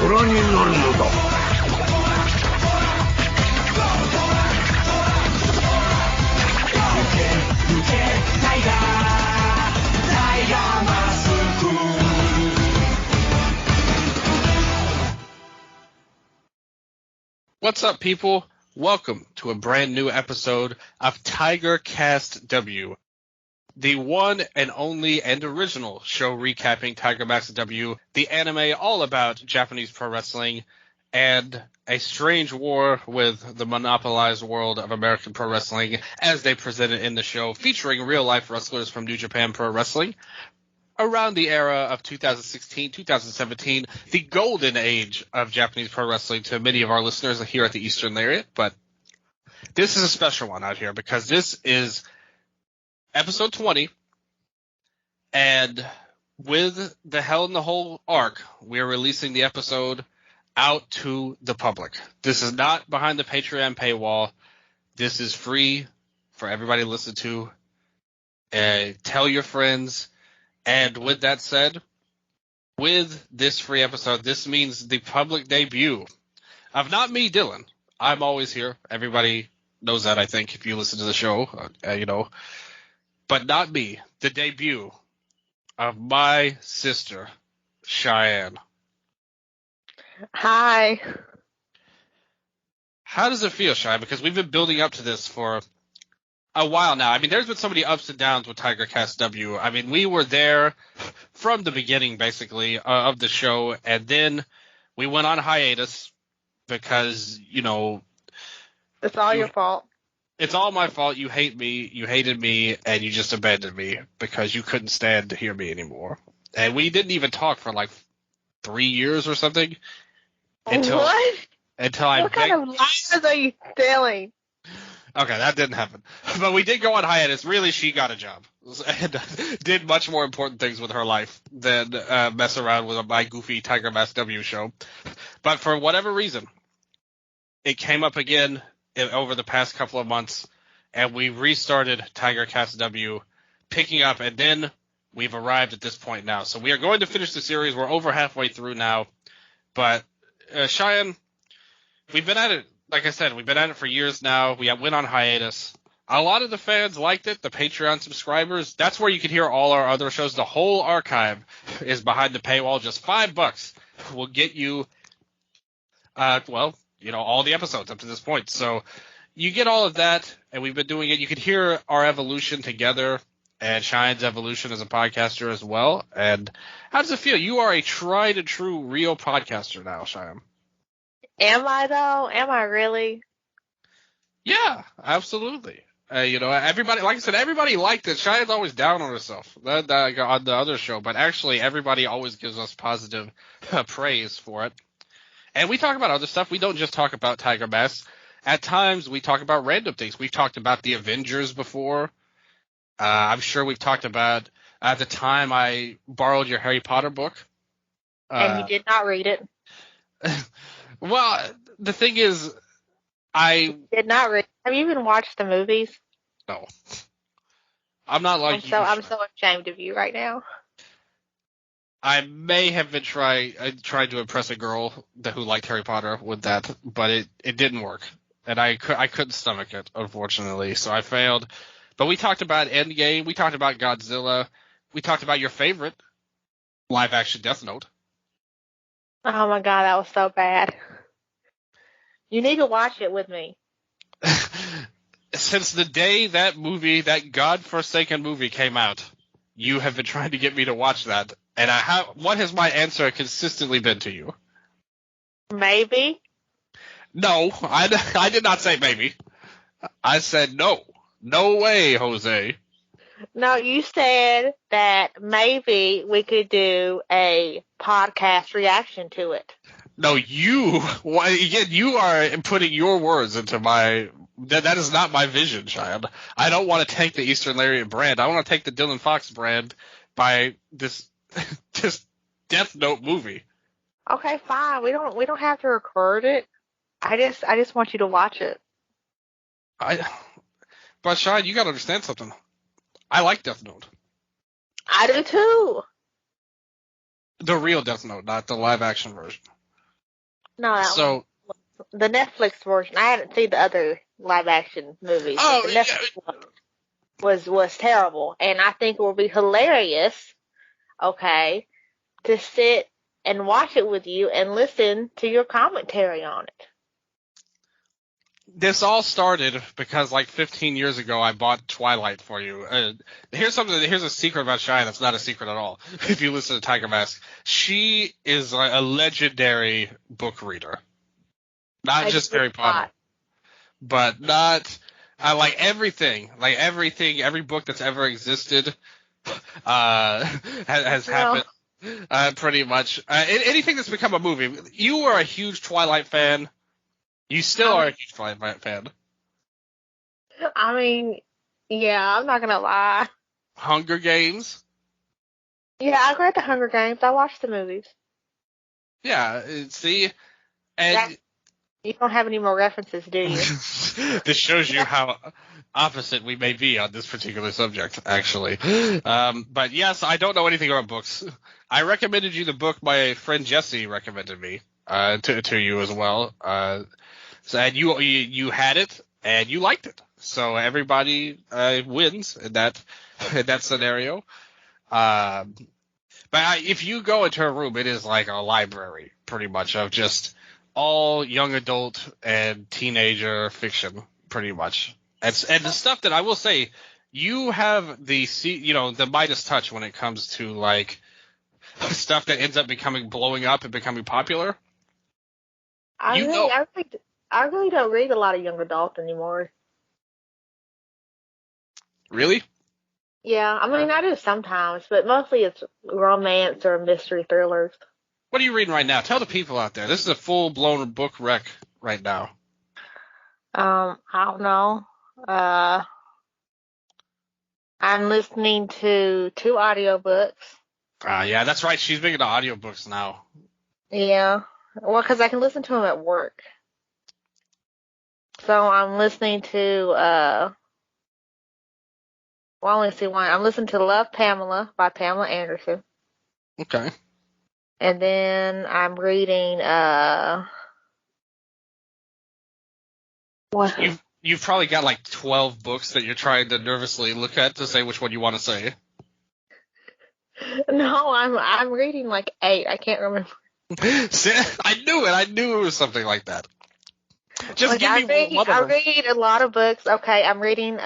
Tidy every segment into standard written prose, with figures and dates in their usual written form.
虎になるのだ。What's up, people? Welcome to a brand new episode of Tiger Cast W, the one and only and original show recapping Tiger Mask W, the anime all about Japanese pro wrestling, and a strange war with the monopolized world of American pro wrestling as they present it in the show, featuring real-life wrestlers from New Japan Pro Wrestling. Around the era of 2016, 2017, the golden age of Japanese pro wrestling to many of our listeners here at the Eastern Lariat. But this is a special one out here because this is episode 20. And with the Hell in the Hole arc, we are releasing the episode out to the public. This is not behind the Patreon paywall. This is free for everybody to listen to. Tell your friends. And with that said, with this free episode, this means the public debut of not me, Dylan. I'm always here. Everybody knows that, I think, if you listen to the show, But not me. The debut of my sister, Cheyenne. Hi. How does it feel, Cheyenne? Because we've been building up to this for a while now. I mean, there's been so many ups and downs with Tiger Cast W. I mean, we were there from the beginning, basically, of the show, and then we went on hiatus because, It's all your fault. It's all my fault. You hate me, you hated me, and you just abandoned me because you couldn't stand to hear me anymore. And we didn't even talk for like 3 years or something. What What kind of lies are you telling? Okay, that didn't happen. But we did go on hiatus. Really, she got a job and did much more important things with her life than mess around with my goofy Tiger Mask W show. But for whatever reason, it came up again over the past couple of months, and we restarted Tiger Cast W, picking up, and then we've arrived at this point now. So we are going to finish the series. We're over halfway through now. But, Cheyenne, we've been at it. Like I said, we've been at it for years now. We went on hiatus. A lot of the fans liked it, the Patreon subscribers. That's where you can hear all our other shows. The whole archive is behind the paywall. Just $5 will get you, all the episodes up to this point. So you get all of that, and we've been doing it. You can hear our evolution together and Cheyenne's evolution as a podcaster as well. And how does it feel? You are a tried and true real podcaster now, Cheyenne. Am I, though? Am I really? Yeah, absolutely. Everybody, like I said, everybody liked it. Cheyenne's always down on herself on the other show, but actually everybody always gives us positive praise for it. And we talk about other stuff. We don't just talk about Tiger Mask. At times, we talk about random things. We've talked about the Avengers before. I'm sure we've talked about, at the time I borrowed your Harry Potter book. And you did not read it. Well, the thing is, I did not read. Have you even watched the movies? No. I'm not like you. I'm so ashamed of you right now. I may have been trying to impress a girl who liked Harry Potter with that, but it didn't work. And I couldn't stomach it, unfortunately, so I failed. But we talked about Endgame. We talked about Godzilla. We talked about your favorite live-action Death Note. Oh, my God, that was so bad. You need to watch it with me. Since the day that godforsaken movie came out, you have been trying to get me to watch that. And what has my answer consistently been to you? Maybe. No, I did not say maybe. I said no. No way, Jose. No, you said that maybe we could do a podcast reaction to it. No, you are putting your words into my. That is not my vision, child. I don't want to take the Eastern Lariat brand. I want to take the Dylan Fox brand by this Death Note movie. Okay, fine. We don't have to record it. I just want you to watch it. But Shine, you gotta understand something. I like Death Note. I do too. The real Death Note, not the live action version. No, that one. So, The Netflix version. I hadn't seen the other live action movies, but oh, the Netflix one was terrible. And I think it would be hilarious, okay, to sit and watch it with you and listen to your commentary on it. this all started because like 15 years ago, I bought Twilight for you. Here's a secret about Shy that's not a secret at all. If you listen to Tiger Mask, she is a legendary book reader. Not I just did Harry Potter, not. but not, I like everything, every book that's ever existed, has Well, happened, pretty much. Anything that's become a movie. You were a huge Twilight fan. You still I are a mean, huge Twilight fan. I mean, yeah, I'm not gonna lie. Hunger Games. Yeah, I read the Hunger Games. I watched the movies. Yeah, see, That and you don't have any more references, do you? this shows you how opposite we may be on this particular subject, actually. But yes, I don't know anything about books. I recommended you the book my friend Jesse recommended me to you as well. And you had it and you liked it, so everybody wins in that scenario. Um, but if you go into a room, it is like a library, pretty much, of just all young adult and teenager fiction, pretty much. And the stuff that I will say, you have the Midas touch when it comes to like stuff that ends up blowing up and becoming popular. I You really, know, I really, I really don't read a lot of young adult anymore. really? Yeah, I mean, I do sometimes, but mostly it's romance or mystery thrillers. What are you reading right now? Tell the people out there. This is a full blown book wreck right now. I don't know. Uh, I'm listening to two audiobooks. Yeah, that's right. She's big into audiobooks now. Yeah, well, because I can listen to them at work. So I'm listening to, well, let me see one. I'm listening to Love Pamela by Pamela Anderson. Okay. And then I'm reading, what? You've probably got like 12 books that you're trying to nervously look at to say which one you want to say. No, I'm reading like 8. I can't remember. See, I knew it. I knew it was something like that. Just Like give me one of I them. read a lot of books. Okay, I'm reading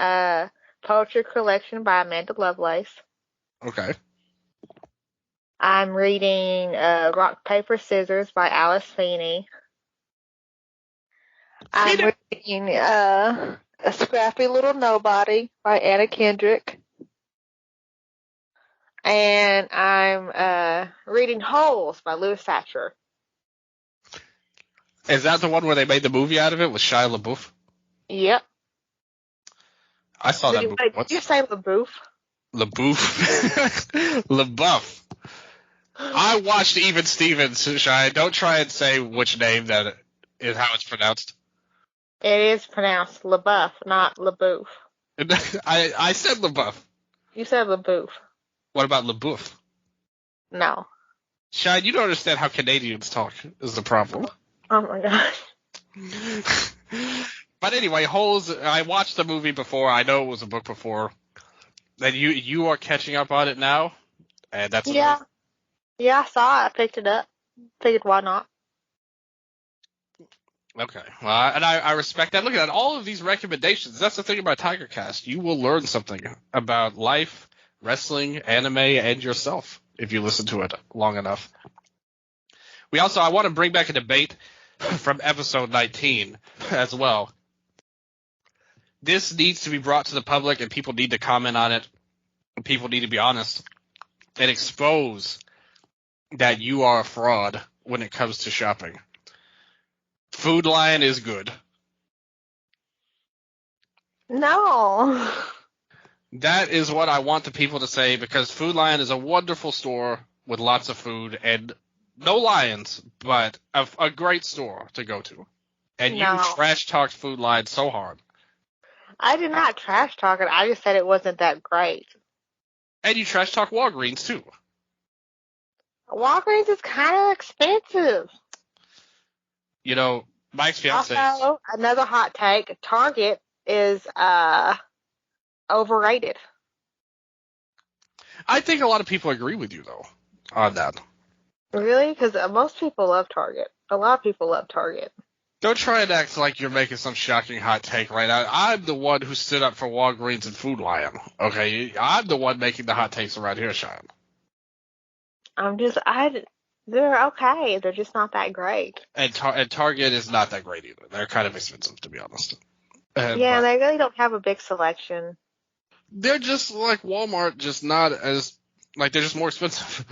Poetry Collection by Amanda Lovelace. Okay. I'm reading Rock Paper Scissors by Alice Feeney. I'm reading A Scrappy Little Nobody by Anna Kendrick. And I'm reading Holes by Louis Satcher. Is that the one where they made the movie out of it with Shia LaBeouf? Yep. I saw that movie Did once. you say LaBeouf? LaBeouf. LaBeouf. I watched Even Stevens, Shia. Don't try and say which name that is how it's pronounced. It is pronounced LaBeouf, not LaBeouf. I said LaBeouf. You said LaBeouf. What about LaBeouf? No. Shine, you don't understand how Canadians talk is the problem. Oh my gosh. But anyway, Holes, I watched the movie before. I know it was a book before. And you are catching up on it now? And that's Yeah. amazing. Yeah, I saw it. I picked it up. Figured why not? Okay. Well, and I respect that. Look at that. All of these recommendations. That's the thing about TigerCast. You will learn something about life, wrestling, anime, and yourself if you listen to it long enough. I want to bring back a debate from episode 19 as well. This needs to be brought to the public, and people need to comment on it. And people need to be honest and expose that you are a fraud when it comes to shopping. Food Lion is good. No. That is what I want the people to say, because Food Lion is a wonderful store with lots of food and no lions, but a great store to go to. And No. you trash talked Food Lion so hard. I did not trash talk it. I just said it wasn't that great. And you trash talk Walgreens too. Walgreens is kind of expensive. You know, Mike's fiance. Also, another hot take: Target is overrated. I think a lot of people agree with you though on that. Really? Because most people love Target. A lot of people love Target. Don't try and act like you're making some shocking hot take right now. I'm the one who stood up for Walgreens and Food Lion. Okay, I'm the one making the hot takes around here, Sean. They're okay. They're just not that great. And Target is not that great either. They're kind of expensive, to be honest. Yeah, they really don't have a big selection. They're just like Walmart, just not as like they're just more expensive,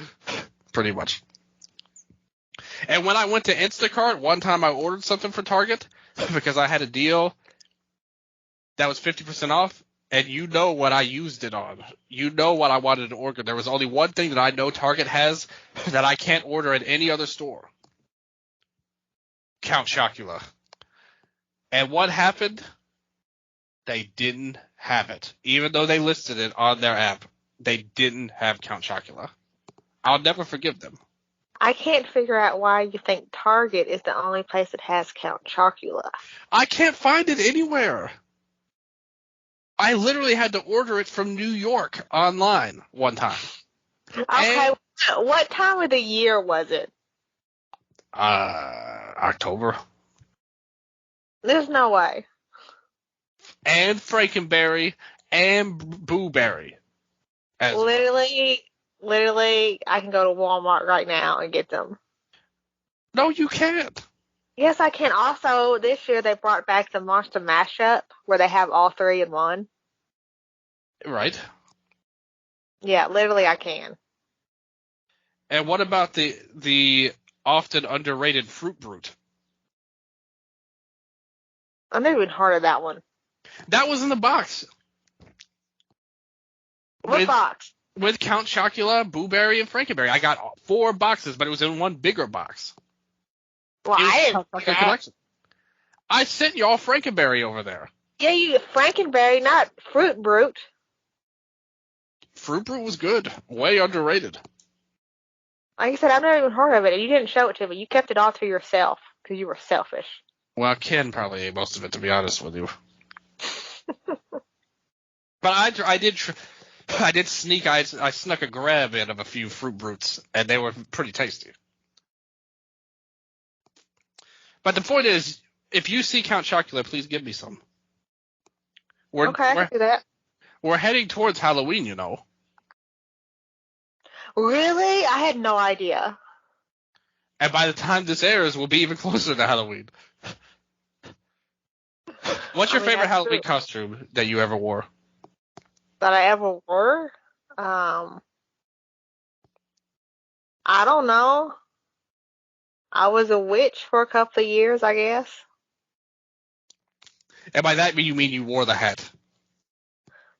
pretty much. And when I went to Instacart, one time I ordered something for Target because I had a deal that was 50% off, and you know what I used it on. You know what I wanted to order. There was only one thing that I know Target has that I can't order at any other store. Count Chocula. And what happened? They didn't have it. Even though they listed it on their app, they didn't have Count Chocula. I'll never forgive them. I can't figure out why you think Target is the only place that has Count Chocula. I can't find it anywhere. I literally had to order it from New York online one time. Okay, what time of the year was it? October. There's no way. And Frankenberry and Booberry. Literally, I can go to Walmart right now and get them. No, you can't. Yes, I can. Also, this year they brought back the Monster Mashup where they have all three in one. Right. Yeah, literally I can. And what about the often underrated Fruit Brute? I've never even heard of that one. That was in the box. What box? With Count Chocula, Booberry, and Frankenberry. I got 4 boxes, but it was in one bigger box. Well, I didn't see that. Collection. I sent y'all Frankenberry over there. Yeah, you get Frankenberry, not Fruit Brute. Fruit Brute was good. Way underrated. Like I said, I've never even heard of it, and you didn't show it to me. You kept it all to yourself because you were selfish. Well, Ken probably ate most of it, to be honest with you. But I did sneak. I snuck a grab in of a few Fruit Brutes, and they were pretty tasty. But the point is, if you see Count Chocula, please give me some. Okay, I can do that. We're heading towards Halloween, you know. Really? I had no idea. And by the time this airs, we'll be even closer to Halloween. What's your favorite Halloween costume that you ever wore? That I ever wore? I don't know. I was a witch for a couple of years, I guess. And by that you mean you wore the hat?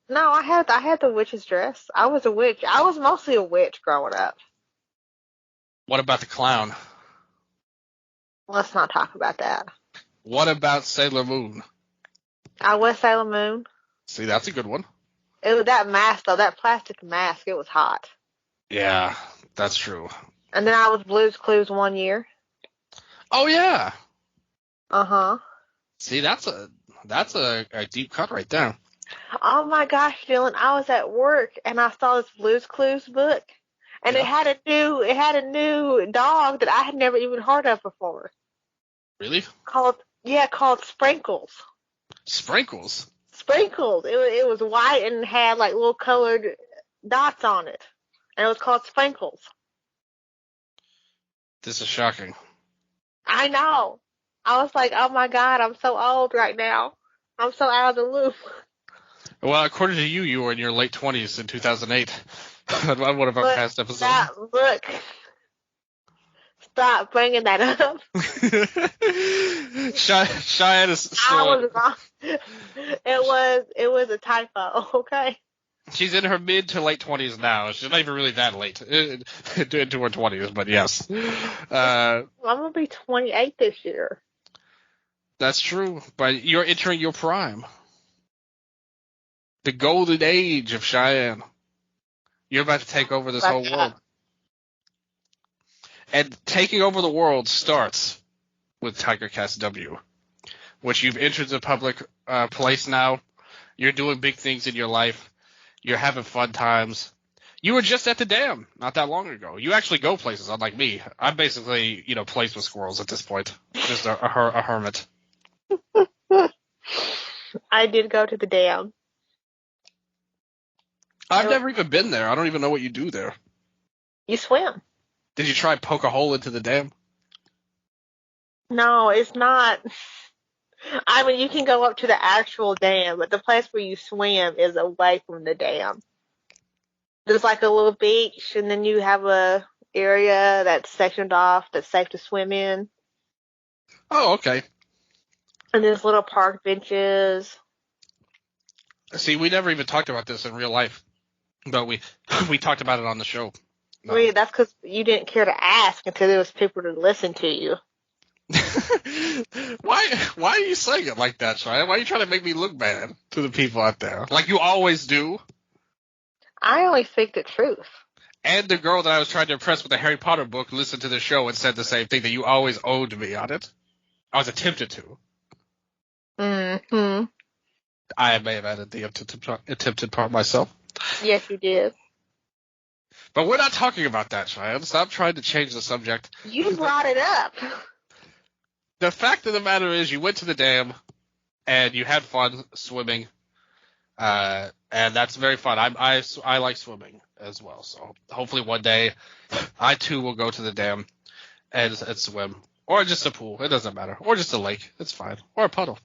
No, I had the witch's dress. I was a witch. I was mostly a witch growing up. What about the clown? Let's not talk about that. What about Sailor Moon? I was Sailor Moon. See, that's a good one. It was that mask, though, that plastic mask, it was hot. Yeah, that's true. And then I was Blue's Clues one year. Oh, yeah. Uh-huh. See, that's a deep cut right there. Oh, my gosh, Dylan, I was at work, and I saw this Blue's Clues book, and it had a new dog that I had never even heard of before. Really? Called Sprinkles. Sprinkles? Sprinkles. It was white and had like little colored dots on it. And it was called Sprinkles. This is shocking. I know. I was like, oh my God, I'm so old right now. I'm so out of the loop. Well, according to you, you were in your late 20s in 2008 on one of our past episodes. Stop bringing that up. Cheyenne is still... It was a typo, okay? She's in her mid to late 20s now. She's not even really that late into her 20s, but yes. I'm going to be 28 this year. That's true, but you're entering your prime. The golden age of Cheyenne. You're about to take over this whole world. And taking over the world starts with TigerCast W, which you've entered the public place now. You're doing big things in your life. You're having fun times. You were just at the dam not that long ago. You actually go places, unlike me. I'm basically, plays with squirrels at this point. Just a hermit. I did go to the dam. I've never even been there. I don't even know what you do there. You swim. Did you try poke a hole into the dam? No, it's not. I mean, you can go up to the actual dam, but the place where you swim is away from the dam. There's like a little beach, and then you have a area that's sectioned off that's safe to swim in. Oh, okay. And there's little park benches. See, we never even talked about this in real life, but we talked about it on the show. No. Wait, that's because you didn't care to ask until there was people to listen to you. Why are you saying it like that, Shia? Why are you trying to make me look bad to the people out there? Like you always do. I only speak the truth. And the girl that I was trying to impress with the Harry Potter book listened to the show and said the same thing, that you always owed me on it. I was attempted to. Mm-hmm. I may have added the attempted part myself. Yes, you did. But we're not talking about that, Cheyenne. Stop trying to change the subject. You brought it up. The fact of the matter is you went to the dam and you had fun swimming. And that's very fun. I like swimming as well. So hopefully one day I too will go to the dam and swim. Or just a pool. It doesn't matter. Or just a lake. It's fine. Or a puddle.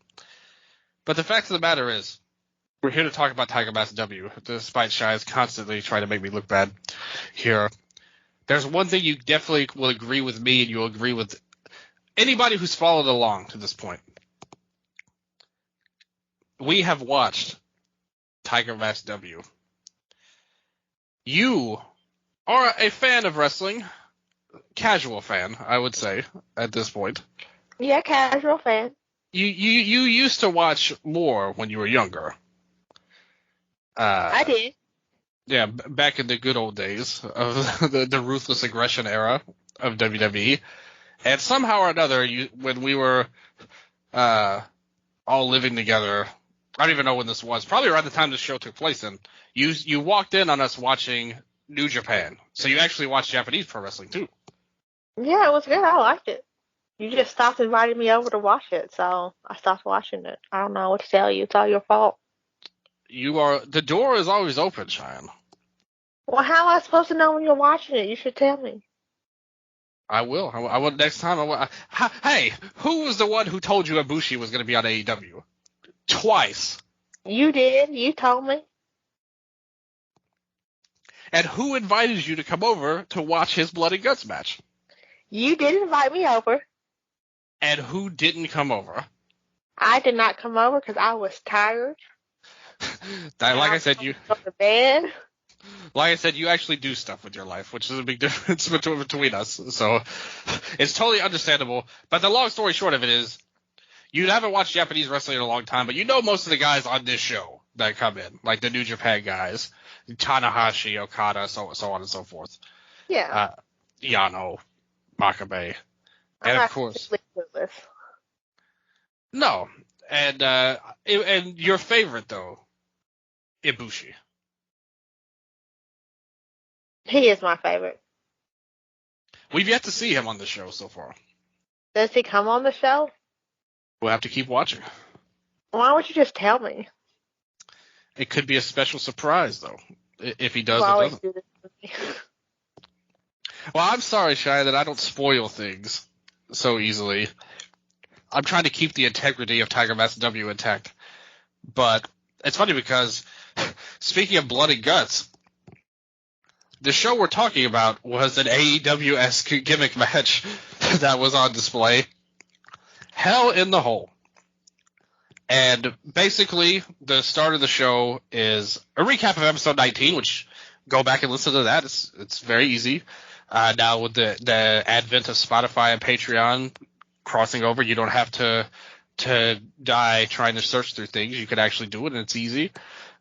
But the fact of the matter is, we're here to talk about Tiger Mask W, despite Shia's constantly trying to make me look bad here. There's one thing you definitely will agree with me, and you'll agree with anybody who's followed along to this point. We have watched Tiger Mask W. You are a fan of wrestling, casual fan, I would say, at this point. Yeah, casual fan. You used to watch more when you were younger. I did. Yeah, back in the good old days of the ruthless aggression era of WWE. And somehow or another, when we were all living together, I don't even know when this was, probably around the time this show took place, and you walked in on us watching New Japan. So you actually watched Japanese pro wrestling, too. Yeah, it was good. I liked it. You just stopped inviting me over to watch it, so I stopped watching it. I don't know what to tell you. It's all your fault. The door is always open, Cheyenne. Well, how am I supposed to know when you're watching it? You should tell me. I will. I will next time. Hey, who was the one who told you Ibushi was going to be on AEW? Twice. You did. You told me. And who invited you to come over to watch his Blood and Guts match? You did invite me over. And who didn't come over? I did not come over because I was tired. Like I said, you go to bed. Like I said, you actually do stuff with your life, which is a big difference between us. So it's totally understandable. But the long story short of it is, you haven't watched Japanese wrestling in a long time, but you know most of the guys on this show that come in, like the New Japan guys, Tanahashi, Okada, so on and so forth. Yeah. Yano, Makabe, I'm and of course, no, and your favorite though, Ibushi. He is my favorite. We've yet to see him on the show so far. Does he come on the show? We'll have to keep watching. Why would you just tell me? It could be a special surprise, though, if he does or doesn't. Do this to me. Well, I'm sorry, Shia, that I don't spoil things so easily. I'm trying to keep the integrity of Tiger Mask W intact. But it's funny because, speaking of Blood and Guts, the show we're talking about was an AEW-esque gimmick match that was on display. Hell in the Hole. And basically, the start of the show is a recap of episode 19, which go back and listen to that. It's very easy. Now with the advent of Spotify and Patreon crossing over, you don't have to die trying to search through things. You can actually do it, and it's easy.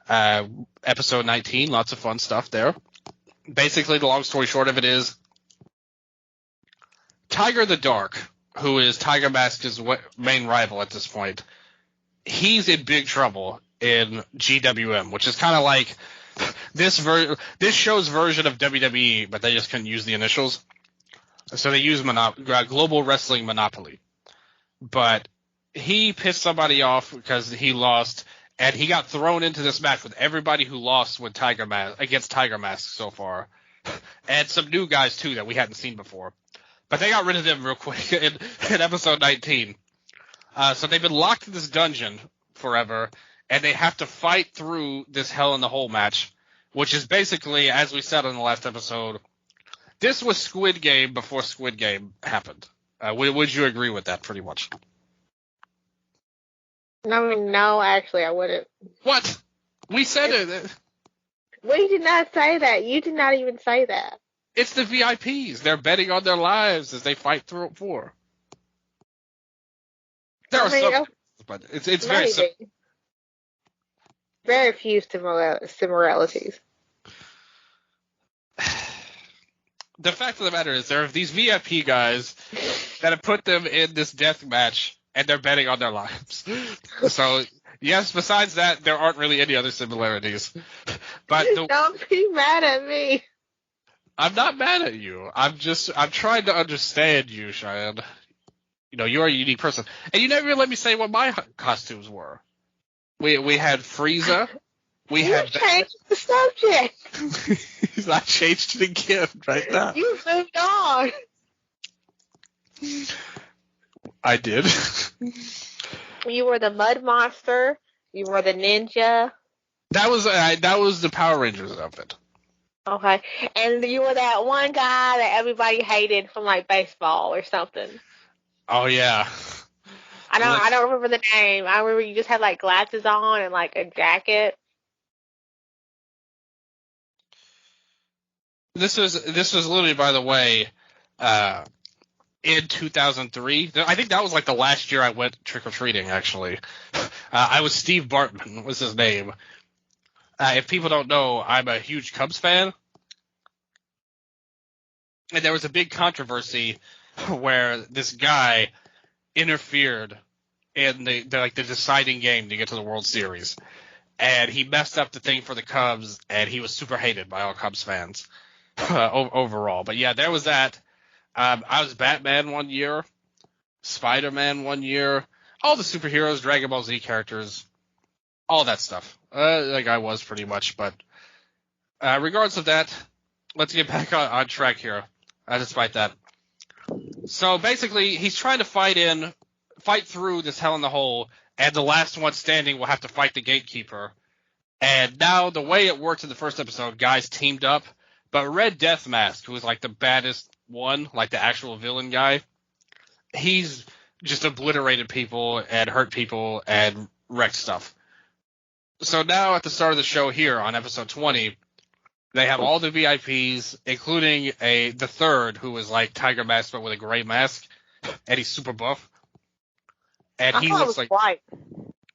Episode 19, lots of fun stuff there. Basically, the long story short of it is Tiger the Dark who is Tiger Mask's main rival at this point, he's in big trouble in GWM, which is kind of like this show's version of WWE, but they just couldn't use the initials. So they use Global Wrestling Monopoly. But he pissed somebody off because he lost, and he got thrown into this match with everybody who lost with against Tiger Mask so far. And some new guys, too, that we hadn't seen before. But they got rid of them real quick in episode 19. So they've been locked in this dungeon forever, and they have to fight through this Hell in the Hole match, which is basically, as we said in the last episode, this was Squid Game before Squid Game happened. Would you agree with that pretty much? No, actually, I wouldn't. What? We said it. We did not say that. You did not even say that. It's the VIPs. They're betting on their lives as they fight through it for. There are some, but it's very simple. Very few similarities. The fact of the matter is there are these VIP guys that have put them in this death match, and they're betting on their lives. So, yes, besides that, there aren't really any other similarities. But don't be mad at me. I'm not mad at you. I'm trying to understand you, Cheyenne. You know, you're a unique person. And you never even let me say what my costumes were. We had Frieza. You changed the subject. I changed it again right now. You moved on. I did. You were the mud monster. You were the ninja. That was the Power Rangers outfit. Okay, and you were that one guy that everybody hated from like baseball or something. Oh yeah. I don't remember the name. I remember you just had like glasses on and like a jacket. This was literally, by the way, in 2003. I think that was like the last year I went trick or treating. Actually, I was Steve Bartman was his name. If people don't know, I'm a huge Cubs fan, and there was a big controversy where this guy interfered in the deciding game to get to the World Series, and he messed up the thing for the Cubs, and he was super hated by all Cubs fans overall. But yeah, there was that. I was Batman one year, Spider-Man one year, all the superheroes, Dragon Ball Z characters, all that stuff. Like I was pretty much. But regardless of that, let's get back on track here. Despite that. So basically, he's trying to fight through this Hell in the Hole, and the last one standing will have to fight the Gatekeeper. And now the way it worked in the first episode, guys teamed up, but Red Death Mask, who was like the baddest one, like the actual villain guy, he's just obliterated people and hurt people and wrecked stuff. So now at the start of the show here on episode 20, they have all the VIPs, including the third, who was like Tiger Mask but with a gray mask, and he's super buff. And he looks like white.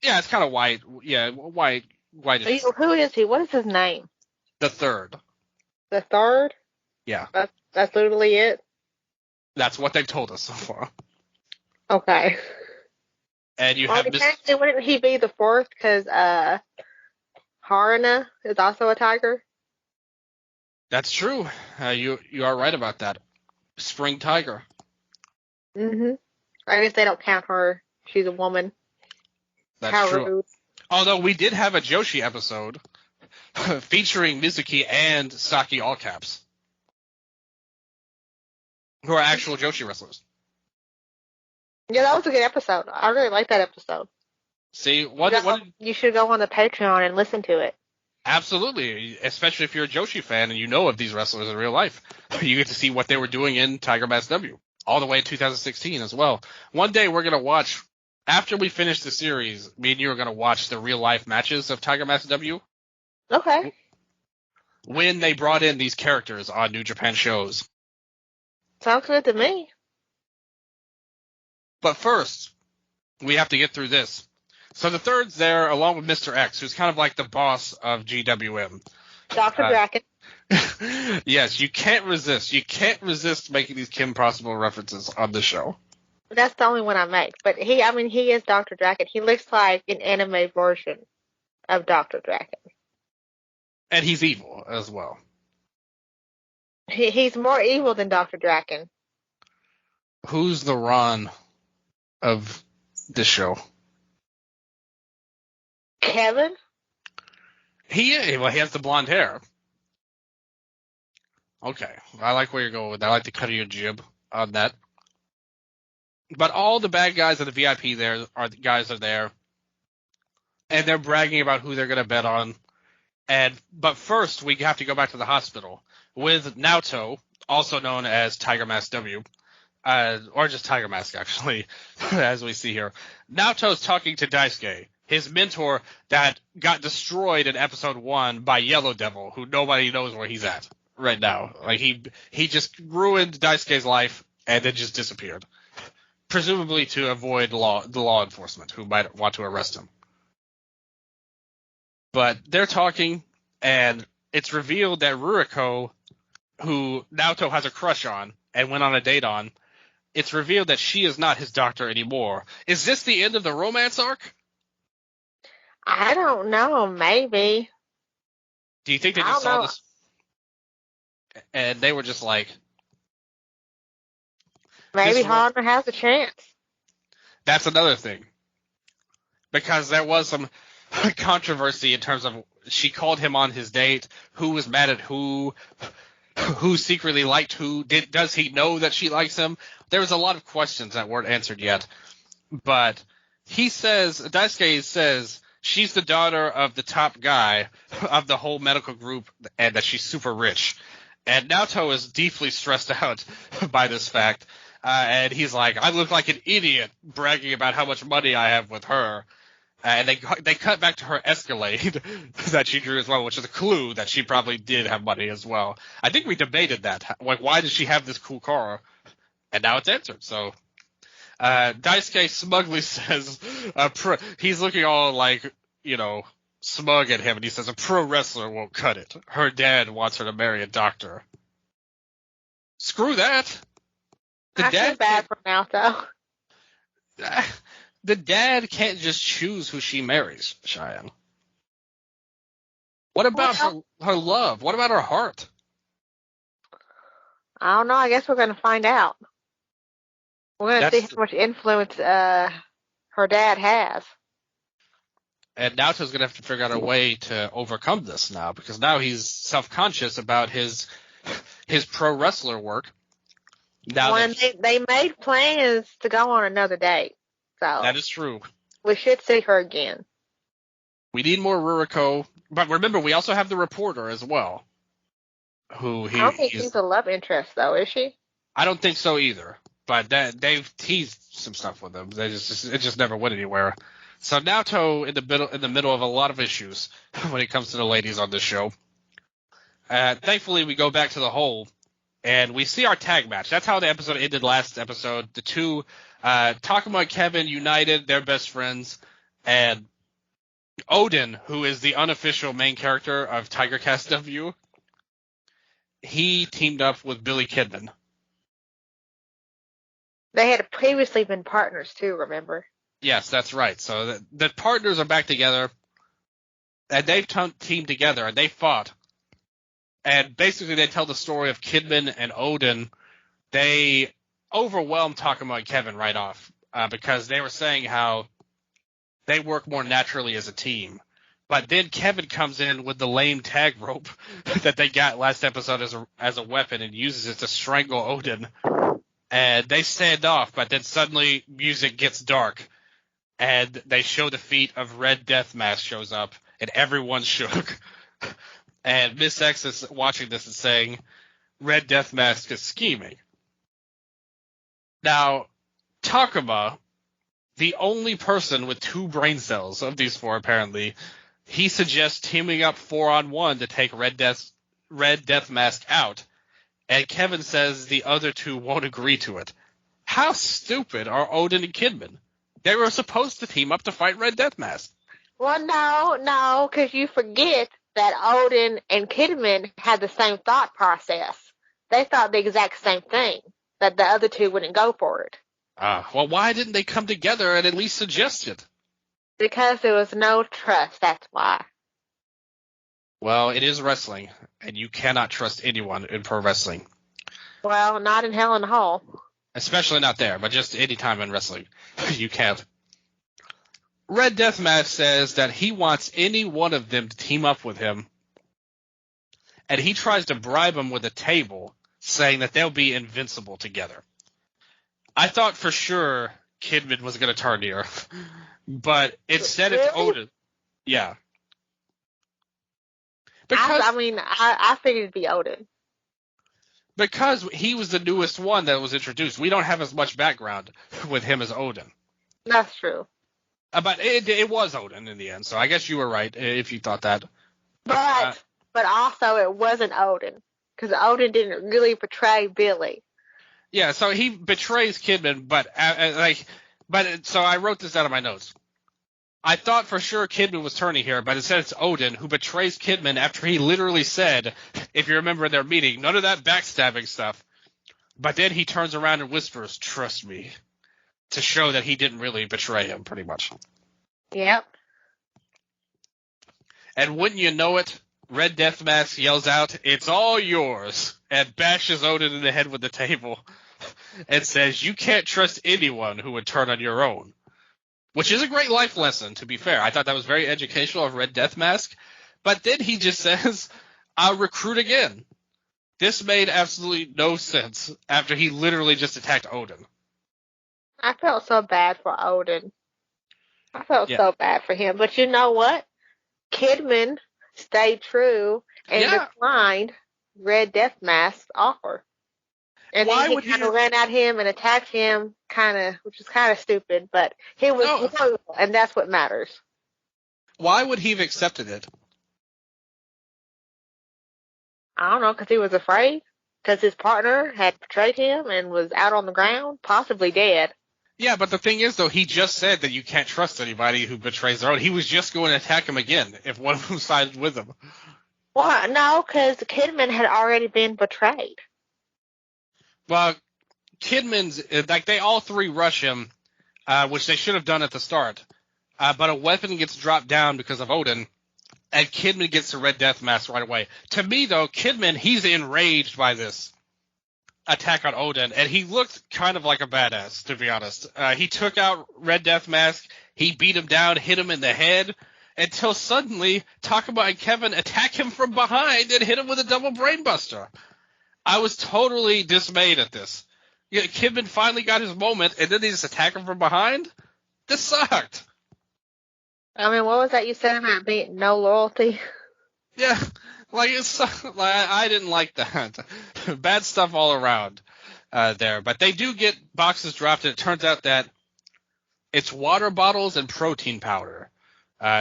Yeah, it's kind of white. Yeah, white. Who is he? What is his name? The third. The third? Yeah. That's literally it? That's what they've told us so far. Okay. And you have wouldn't he be the fourth? Because Haruna is also a tiger. That's true. You are right about that. Spring Tiger. Mm-hmm. I guess they don't count her. She's a woman. That's true. Although we did have a Joshi episode featuring Mizuki and Saki all caps, who are actual Joshi wrestlers. Yeah, that was a good episode. I really liked that episode. See, you should go on the Patreon and listen to it. Absolutely, especially if you're a Joshi fan and you know of these wrestlers in real life. You get to see what they were doing in Tiger Mask W, all the way in 2016 as well. One day we're going to watch, after we finish the series, me and you are going to watch the real life matches of Tiger Mask W. Okay. When they brought in these characters on New Japan shows. Sounds good to me. But first, we have to get through this. So the third's there along with Mr. X, who's kind of like the boss of GWM. Dr. Bracken. Yes, you can't resist. You can't resist making these Kim Possible references on the show. That's the only one I make. But he is Dr. Draken. He looks like an anime version of Dr. Draken. And he's evil as well. He's more evil than Dr. Draken. Who's the Ron of this show? Kevin? He has the blonde hair. Okay, I like where you're going with that. I like the cut of your jib on that. But all the bad guys at the VIP guys are there, and they're bragging about who they're going to bet on. But first, we have to go back to the hospital with Naoto, also known as Tiger Mask W, or just Tiger Mask actually, as we see here. Naoto's talking to Daisuke, his mentor that got destroyed in episode 1 by Yellow Devil, who nobody knows where he's at right now. Like he just ruined Daisuke's life and then just disappeared, presumably to avoid the law enforcement who might want to arrest him. But they're talking, and it's revealed that Ruriko, who Naoto has a crush on and went on a date on, it's revealed that she is not his doctor anymore. Is this the end of the romance arc? I don't know. Maybe. Do you think they just saw this and they were just like... Maybe Honda has a chance. That's another thing. Because there was some controversy in terms of she called him on his date, who was mad at who secretly liked who, does he know that she likes him? There was a lot of questions that weren't answered yet. But Daisuke says she's the daughter of the top guy of the whole medical group and that she's super rich. And Naoto is deeply stressed out by this fact. And he's like, I look like an idiot bragging about how much money I have with her. And they cut back to her Escalade that she drew as well, which is a clue that she probably did have money as well. I think we debated that. Like, why does she have this cool car? And now it's answered. So Daisuke smugly says, he's looking all like, smug at him, and he says, a pro wrestler won't cut it. Her dad wants her to marry a doctor. Screw that. I feel bad for Naoto. The dad can't just choose who she marries, Cheyenne. What about her love? What about her heart? I don't know. I guess we're going to find out. We're going to see how much influence her dad has. And Naoto's going to have to figure out a way to overcome this now, because now he's self-conscious about his pro wrestler work. Now they made plans to go on another date. So that is true. We should see her again. We need more Ruriko. But remember, we also have the reporter as well. I don't think she's a love interest, though, is she? I don't think so either. But they've teased some stuff with them. It just never went anywhere. So Naoto in the middle of a lot of issues when it comes to the ladies on this show. Thankfully, we go back to the hole. And we see our tag match. That's how the episode ended last episode. The two, Takuma and Kevin united, they're best friends. And Odin, who is the unofficial main character of Tiger Cast W, he teamed up with Billy Kidman. They had previously been partners too, remember? Yes, that's right. So the partners are back together. And they've teamed together, and they fought. And basically, they tell the story of Kidman and Odin. They overwhelmed Takuma and Kevin right off because they were saying how they work more naturally as a team. But then Kevin comes in with the lame tag rope that they got last episode as a weapon and uses it to strangle Odin. And they stand off, but then suddenly music gets dark. And they show the feet of Red Death Mask shows up, and everyone's shook. And Miss X is watching this and saying, Red Death Mask is scheming. Now, Takuma, the only person with 2 brain cells of these 4 apparently, he suggests teaming up 4-on-1 to take Red Death Mask out. And Kevin says the other 2 won't agree to it. How stupid are Odin and Kidman? They were supposed to team up to fight Red Death Mask. Well, no, because you forget that Odin and Kidman had the same thought process. They thought the exact same thing, that the other 2 wouldn't go for it. Well, why didn't they come together and at least suggest it? Because there was no trust, that's why. Well, it is wrestling, and you cannot trust anyone in pro wrestling. Well, not in Hell in a Hole. Especially not there, but just any time in wrestling. You can't. Red Deathmatch says that he wants any one of them to team up with him, and he tries to bribe them with a table, saying that they'll be invincible together. I thought for sure Kidman was going to turn here, but instead it's Odin. Yeah. Because, I figured it'd be Odin. Because he was the newest one that was introduced. We don't have as much background with him as Odin. That's true. But it was Odin in the end, so I guess you were right if you thought that. But also it wasn't Odin, because Odin didn't really betray Billy. Yeah, so he betrays Kidman, so I wrote this out of my notes. I thought for sure Kidman was turning here, but instead it's Odin who betrays Kidman after he literally said, if you remember in their meeting, none of that backstabbing stuff. But then he turns around and whispers, "Trust me," to show that he didn't really betray him, pretty much. Yep. And wouldn't you know it, Red Deathmatch yells out, "It's all yours," and bashes Odin in the head with the table and says, "You can't trust anyone who would turn on your own." Which is a great life lesson, to be fair. I thought that was very educational of Red Deathmatch. But then he just says, "I'll recruit again." This made absolutely no sense after he literally just attacked Odin. I felt so bad for Odin. I felt so bad for him. But you know what? Kidman stayed true and declined Red Deathmask's offer. And then he kind of ran at him and attacked him, which is kind of stupid, but he was loyal, and that's what matters. Why would he have accepted it? I don't know, because he was afraid, because his partner had betrayed him and was out on the ground, possibly dead. Yeah, but the thing is, though, he just said that you can't trust anybody who betrays their own. He was just going to attack him again if one of them sided with him. Well, no, because Kidman had already been betrayed. Well, Kidman's, they all three rush him, which they should have done at the start. But a weapon gets dropped down because of Odin, and Kidman gets the Red Deathmatch right away. To me, though, Kidman, he's enraged by this attack on Odin, and he looked kind of like a badass, to be honest. He took out Red Deathmatch, he beat him down, hit him in the head, until suddenly Takuma and Kevin attack him from behind and hit him with a double brainbuster. I was totally dismayed at this. Kidman finally got his moment, and then they just attack him from behind? This sucked. I mean, what was that you said about being no loyalty? Yeah, I didn't like that. Bad stuff all around there. But they do get boxes dropped, and it turns out that it's water bottles and protein powder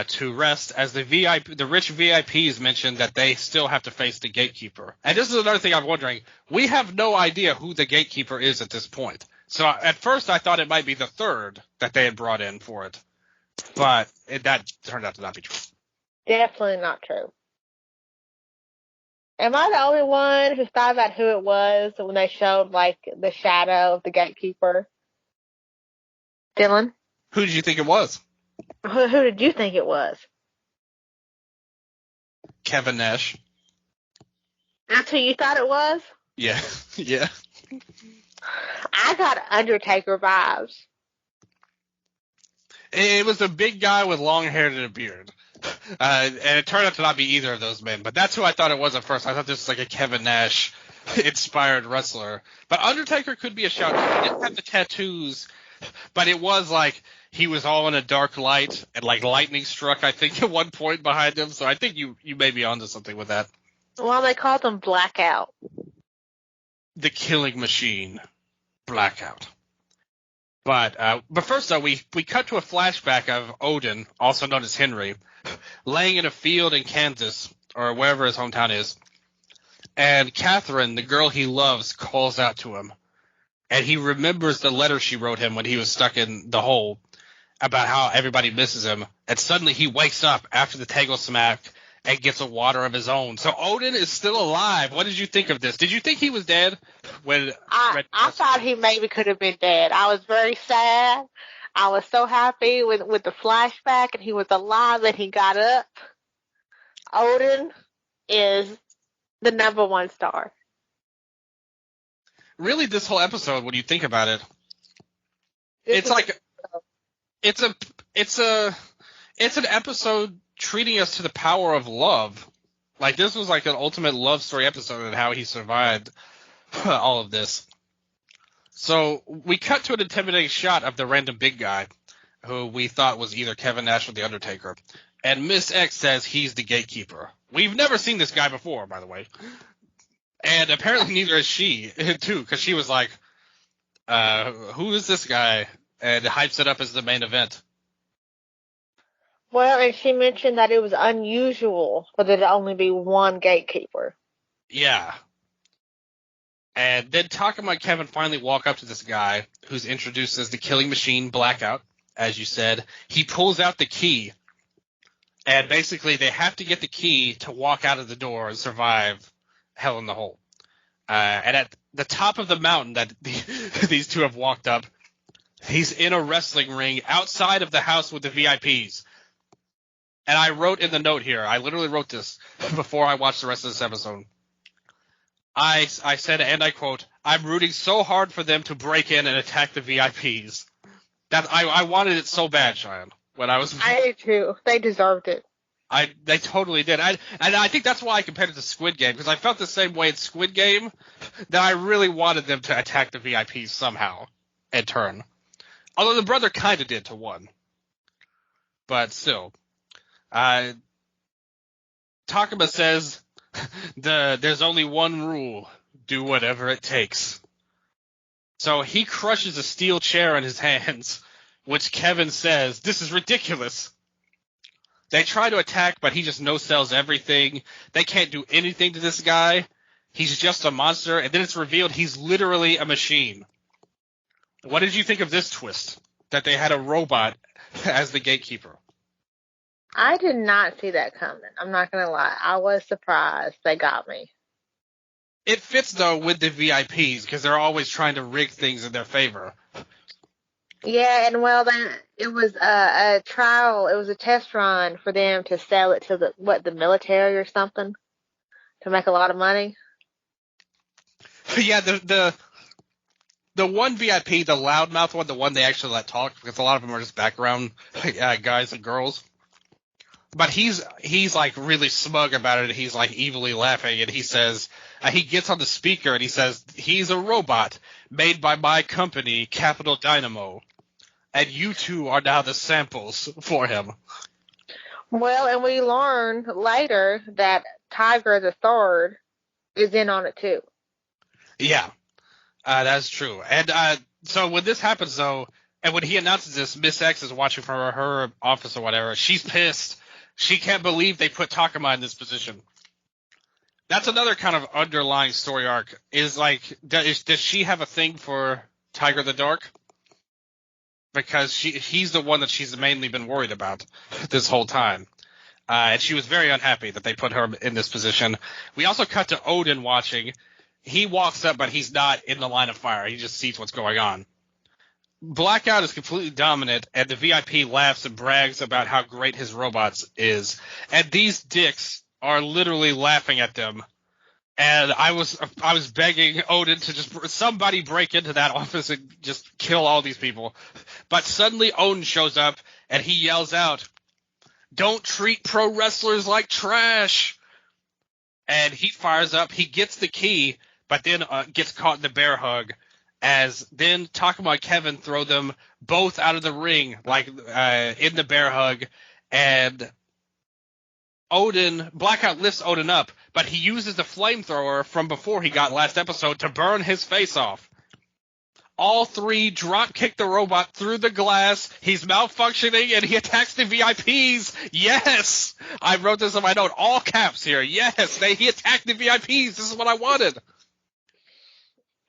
to rest, as the rich VIPs mentioned that they still have to face the Gatekeeper. And this is another thing I'm wondering. We have no idea who the Gatekeeper is at this point. So at first I thought it might be the third that they had brought in for it. But that turned out to not be true. Definitely not true. Am I the only one who thought about who it was when they showed, the shadow of the Gatekeeper? Dylan? Who did you think it was? Who did you think it was? Kevin Nash. That's who you thought it was? Yeah. Yeah. I got Undertaker vibes. It was a big guy with long hair and a beard. And it turned out to not be either of those men. But that's who I thought it was at first. I thought this was like a Kevin Nash-inspired wrestler. But Undertaker could be a shout. He didn't have the tattoos, but it was like he was all in a dark light and lightning struck, I think, at one point behind him. So I think you may be onto something with that. Well, they called him Blackout. The killing machine. Blackout. But first, though, we cut to a flashback of Odin, also known as Henry, laying in a field in Kansas, or wherever his hometown is. And Catherine, the girl he loves, calls out to him. And he remembers the letter she wrote him when he was stuck in the hole about how everybody misses him. And suddenly he wakes up after the table smack, and gets a water of his own. So Odin is still alive. What did you think of this? Did you think he was dead? I thought he maybe could have been dead. I was very sad. I was so happy with the flashback, and he was alive and he got up. Odin is the number one star. Really, this whole episode, when you think about it, it's an episode treating us to the power of love. Like, this was like an ultimate love story episode and how he survived all of this. So we cut to an intimidating shot of the random big guy who we thought was either Kevin Nash or The Undertaker. And Miss X says he's the Gatekeeper. We've never seen this guy before, by the way. And apparently neither is she, too, because she was like, who is this guy? And hypes it up as the main event. Well, and she mentioned that it was unusual for there to only be one Gatekeeper. Yeah. And then Takuma and Kevin finally walk up to this guy who's introduced as the Killing Machine Blackout, as you said. He pulls out the key, and basically they have to get the key to walk out of the door and survive Hell in the Hole. And at the top of the mountain that these two have walked up, he's in a wrestling ring outside of the house with the VIPs. And I wrote in the note here, I literally wrote this before I watched the rest of this episode. I said, and I quote, "I'm rooting so hard for them to break in and attack the VIPs." That I wanted it so bad, Cheyenne. I did too. They deserved it. They totally did. And I think that's why I compared it to Squid Game, because I felt the same way in Squid Game, that I really wanted them to attack the VIPs somehow and turn. Although the brother kind of did to one. But still. Takuma says, there's only one rule. Do whatever it takes. So he crushes a steel chair in his hands, which Kevin says, this is ridiculous. They try to attack, but he just no-sells everything. They can't do anything to this guy. He's just a monster. And then it's revealed he's literally a machine. What did you think of this twist? That they had a robot as the Gatekeeper? I did not see that coming. I'm not going to lie. I was surprised. They got me. It fits, though, with the VIPs, because they're always trying to rig things in their favor. Yeah, and well, it was a trial. It was a test run for them to sell it to the military or something to make a lot of money. Yeah, the one VIP, the loudmouth one, the one they actually let talk, because a lot of them are just background guys and girls. But he's like really smug about it. He's like evilly laughing, and he says he gets on the speaker and he says he's a robot made by my company, Capital Dynamo, and you two are now the samples for him. Well, and we learn later that Tiger the Third is in on it too. Yeah, that's true. And so when this happens, though, and when he announces this, Miss X is watching from her office or whatever. She's pissed. She can't believe they put Takuma in this position. That's another kind of underlying story arc. Is like, does she have a thing for Tiger the Dark? Because he's the one that she's mainly been worried about this whole time. And she was very unhappy that they put her in this position. We also cut to Odin watching. He walks up, but he's not in the line of fire. He just sees what's going on. Blackout is completely dominant, and the VIP laughs and brags about how great his robots is. And these dicks are literally laughing at them. And I was begging Odin to just somebody break into that office and just kill all these people. But suddenly Odin shows up, and he yells out, "Don't treat pro wrestlers like trash!" And he fires up. He gets the key, but then gets caught in the bear hug. As then Takuma and Kevin throw them both out of the ring, like in the bear hug, and Blackout lifts Odin up, but he uses the flamethrower from before he got last episode to burn his face off. All three drop kick the robot through the glass. He's malfunctioning, and he attacks the VIPs. Yes! I wrote this on my note, all caps here. Yes, he attacked the VIPs. This is what I wanted.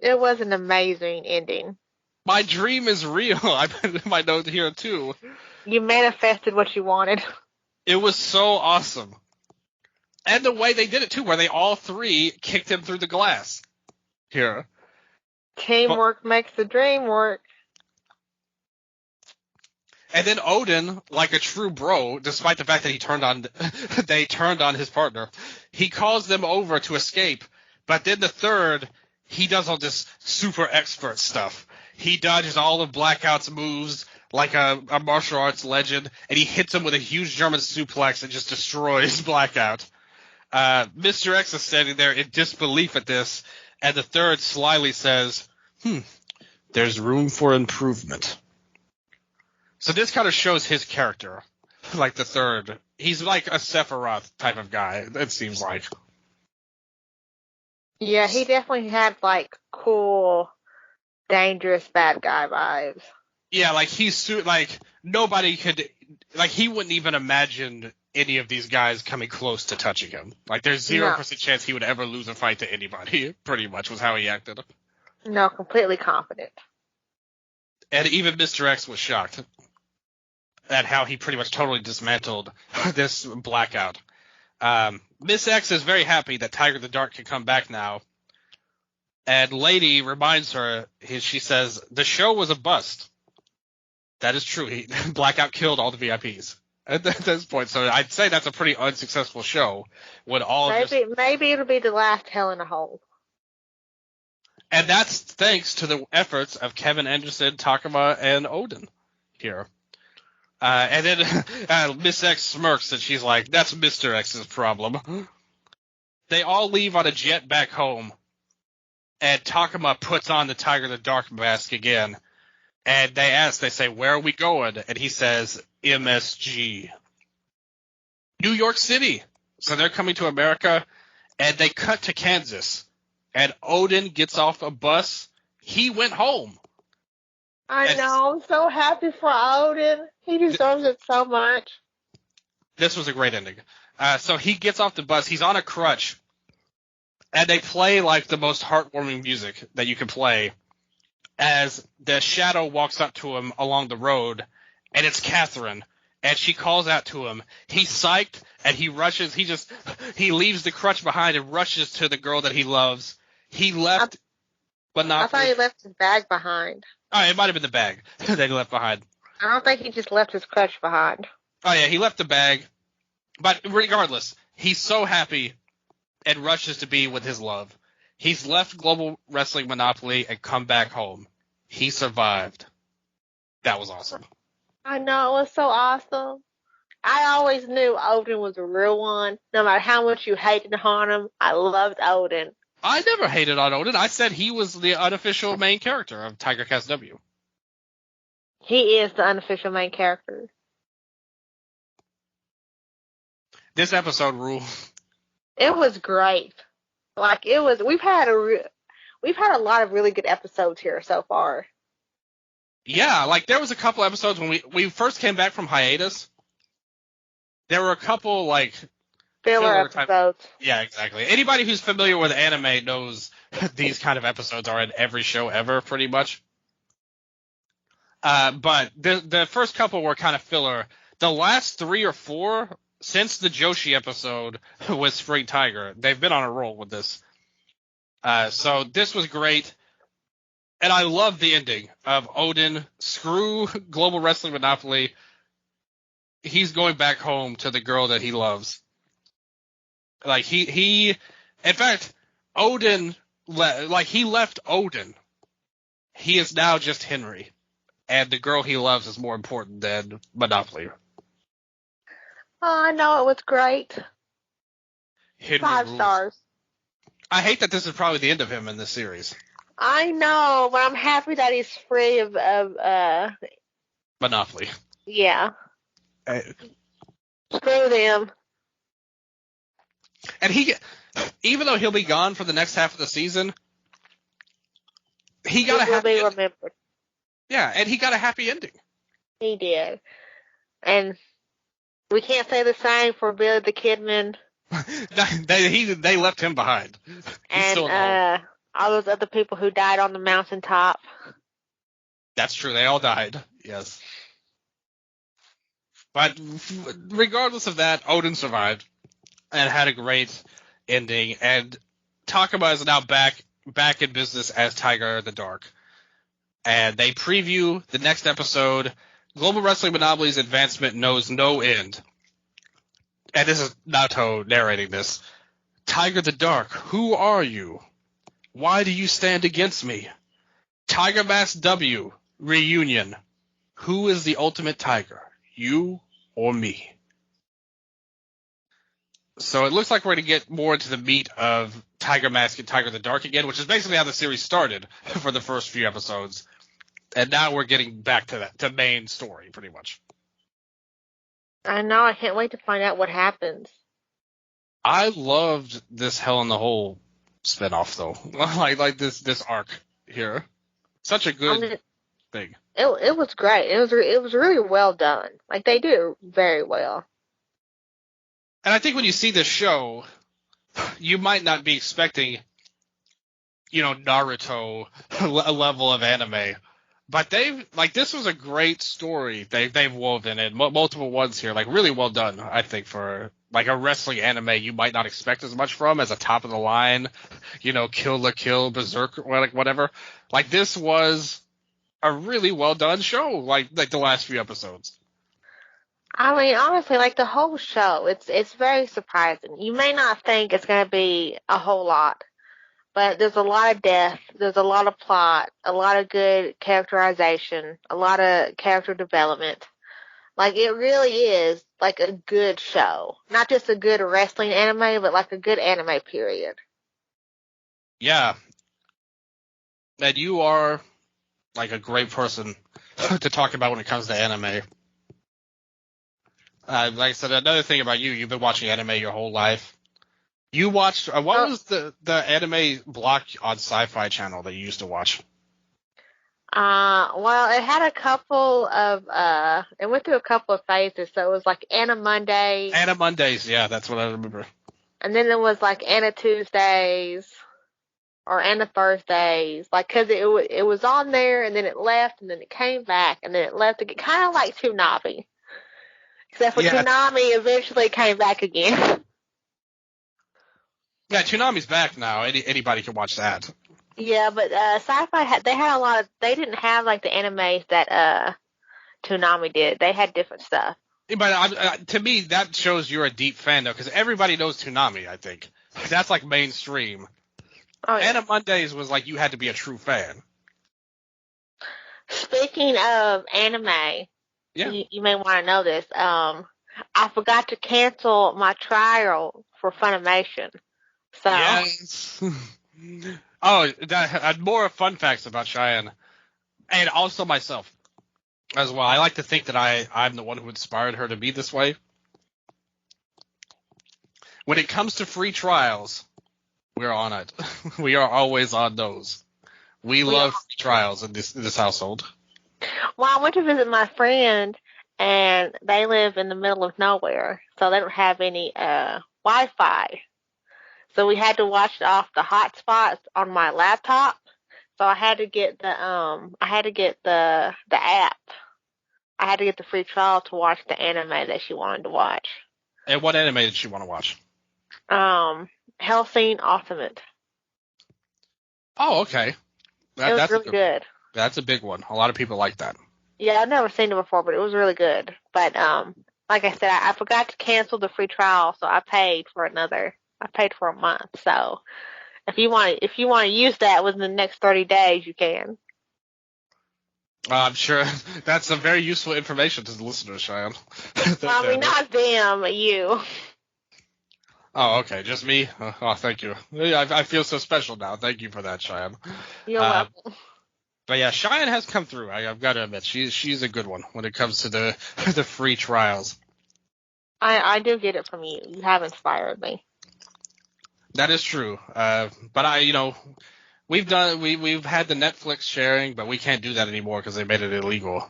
It was an amazing ending. My dream is real. I put my note here, too. You manifested what you wanted. It was so awesome. And the way they did it, too, where they all three kicked him through the glass. Here. Teamwork makes the dream work. And then Odin, like a true bro, despite the fact that they turned on his partner, he calls them over to escape. But then the third, he does all this super expert stuff. He dodges all of Blackout's moves like a martial arts legend, and he hits him with a huge German suplex and just destroys Blackout. Mr. X is standing there in disbelief at this, and the third slyly says, there's room for improvement. So this kind of shows his character, like the third. He's like a Sephiroth type of guy, it seems like. Yeah, he definitely had, like, cool, dangerous bad guy vibes. Yeah, like nobody could, like he wouldn't even imagine any of these guys coming close to touching him. Like there's 0% chance he would ever lose a fight to anybody, pretty much was how he acted. No, completely confident. And even Mr. X was shocked at how he pretty much totally dismantled this Blackout. Miss X is very happy that Tiger the Dark can come back now. And Lady reminds her, she says, the show was a bust. That is true. Blackout killed all the VIPs at this point. So I'd say that's a pretty unsuccessful show. Maybe it'll be the last Hell in a Hole. And that's thanks to the efforts of Kevin Anderson, Takuma, and Odin here. And then Miss X smirks and she's like, that's Mr. X's problem. They all leave on a jet back home. And Takuma puts on the Tiger the Dark mask again. And they say, where are we going? And he says, MSG. New York City. So they're coming to America. And they cut to Kansas. And Odin gets off a bus. He went home. I know. I'm so happy for Odin. He deserves it so much. This was a great ending. So he gets off the bus. He's on a crutch. And they play like the most heartwarming music that you can play as the shadow walks up to him along the road. And it's Catherine. And she calls out to him. He's psyched and he rushes. He leaves the crutch behind and rushes to the girl that he loves. He left, but not. I thought he left his bag behind. Oh, it might have been the bag that he left behind. I don't think he just left his crutch behind. Oh, yeah, he left the bag. But regardless, he's so happy and rushes to be with his love. He's left Global Wrestling Monopoly and come back home. He survived. That was awesome. I know, it was so awesome. I always knew Odin was a real one. No matter how much you hated on him, I loved Odin. I never hated on Odin. I said he was the unofficial main character of Tiger Cast W. He is the unofficial main character. This episode rule. It was great. Like it was. We've had a lot of really good episodes here so far. Yeah, like there was a couple episodes when we first came back from hiatus. There were a couple like filler episodes. Yeah, exactly. Anybody who's familiar with anime knows these kind of episodes are in every show ever, pretty much. But the first couple were kind of filler. The last 3 or 4, since the Joshi episode with Spring Tiger, they've been on a roll with this. So this was great. And I love the ending of Odin. Screw Global Wrestling Monopoly. He's going back home to the girl that he loves. Like he in fact, Odin, he left Odin. He is now just Henry. And the girl he loves is more important than Monopoly. Oh, I know, it was great. Henry 5 rules. stars. I hate that this is probably the end of him in this series. I know, but I'm happy that he's free of Monopoly. Yeah. Screw them. And even though he'll be gone for the next half of the season, he got a happy ending. Remembered. Yeah, and he got a happy ending. He did. And we can't say the same for Billy the Kidman. They left him behind. And all those other people who died on the mountaintop. That's true. They all died. Yes. But regardless of that, Odin survived. and had a great ending. And Takuma is now back in business as Tiger the Dark. And they preview the next episode. Global Wrestling Monopoly's advancement knows no end. And this is Nato narrating this. Tiger the Dark, who are you? Why do you stand against me? Tiger Mask W, reunion. Who is the ultimate tiger? You or me? So it looks like we're going to get more into the meat of Tiger Mask and Tiger the Dark again, which is basically how the series started for the first few episodes. And now we're getting back to that, to main story, pretty much. I know. I can't wait to find out what happens. I loved this Hell in the Hole spinoff, though. like this arc here. Such a good thing. It was great. It was really well done. Like, they do very well. And I think when you see this show, you might not be expecting, Naruto level of anime. But this was a great story they've woven in multiple ones here, like really well done, I think, for like a wrestling anime you might not expect as much from as a top of the line, Kill la Kill, Berserk, like whatever. Like this was a really well done show, like the last few episodes. I mean, honestly, like the whole show, it's very surprising. You may not think it's going to be a whole lot, but there's a lot of depth, there's a lot of plot, a lot of good characterization, a lot of character development. Like, it really is like a good show. Not just a good wrestling anime, but like a good anime period. Yeah. And you are like a great person to talk about when it comes to anime. Like I said, another thing about you've been watching anime your whole life. You watched, what was the anime block on Sci-Fi Channel that you used to watch? Well, it had a couple of, it went through a couple of phases. So it was like Anna Mondays. Anna Mondays, yeah, that's what I remember. And then there was like Anna Tuesdays or Anna Thursdays. Like, cause it was on there and then it left and then it came back and then it left again. Kind of like Toonami. Except for Toonami eventually came back again. Yeah, Toonami's back now. Anybody can watch that. Yeah, but Sci-Fi they had a lot of, they didn't have like the animes that Toonami did. They had different stuff. But to me, that shows you're a deep fan, though, because everybody knows Toonami, I think. That's like mainstream. Oh, yeah. Anna Mondays was like you had to be a true fan. Speaking of anime, yeah. you may want to know this. I forgot to cancel my trial for Funimation. So. Yes. Oh, more fun facts about Cheyenne, and also myself as well. I like to think that I'm the one who inspired her to be this way. When it comes to free trials, we're on it. We are always on those. We love free trials in this household. Well, I went to visit my friend, and they live in the middle of nowhere, so they don't have any Wi-Fi. So we had to watch it off the hotspots on my laptop. So I had to get the app. I had to get the free trial to watch the anime that she wanted to watch. And what anime did she want to watch? Hellsing Ultimate. Oh, okay. That's really good. That's a big one. A lot of people like that. Yeah, I've never seen it before, but it was really good. But like I said, I forgot to cancel the free trial, so I paid for a month. So if you want to use that within the next 30 days, you can. I'm sure that's some very useful information to the listeners, Cheyenne. Well, I mean, not them, you. Oh, okay, just me? Oh, thank you. I feel so special now. Thank you for that, Cheyenne. You're welcome. But yeah, Cheyenne has come through. I've got to admit, she's a good one when it comes to the free trials. I do get it from you. You have inspired me. That is true. But we've had the Netflix sharing, but we can't do that anymore because they made it illegal.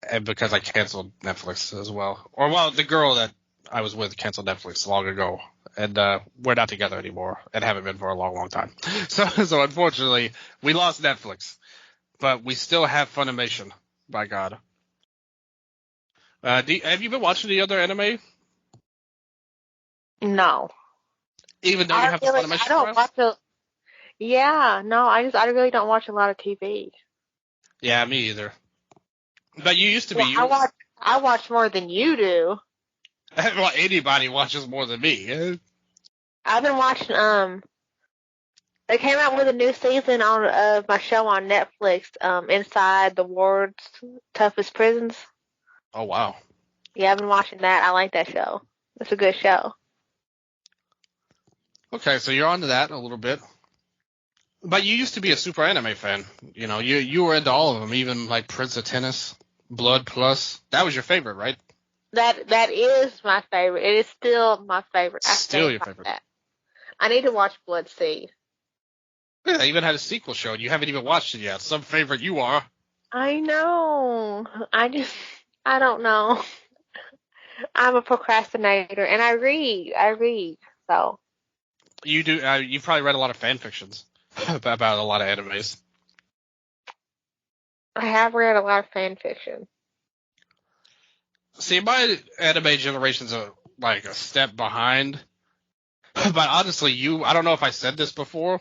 And because I canceled Netflix as well. The girl that I was with canceled Netflix long ago. And we're not together anymore and haven't been for a long, long time. So unfortunately, we lost Netflix. But we still have Funimation, by God. Have you been watching the other anime? No. Even though you have the Funimation I don't Press? watch a. Yeah, no, I really don't watch a lot of TV. Yeah, me either. But you used to be Well, I watch more than you do. well, anybody watches more than me. I've been watching. They came out with a new season of my show on Netflix. Inside the World's Toughest Prisons. Oh wow. Yeah, I've been watching that. I like that show. It's a good show. Okay, so you're onto that a little bit. But you used to be a super anime fan. You know, you were into all of them, even like Prince of Tennis, Blood Plus. That was your favorite, right? That is my favorite. It is still my favorite. I Still stand your by favorite. that. I need to watch Blood Seed. Yeah, they even had a sequel show, and you haven't even watched it yet. Some favorite you are. I know. I don't know. I'm a procrastinator, and I read. So You do. You've probably read a lot of fan fictions about a lot of animes. I have read a lot of fan fiction. See, my anime generation's like a step behind. But honestly, I don't know if I said this before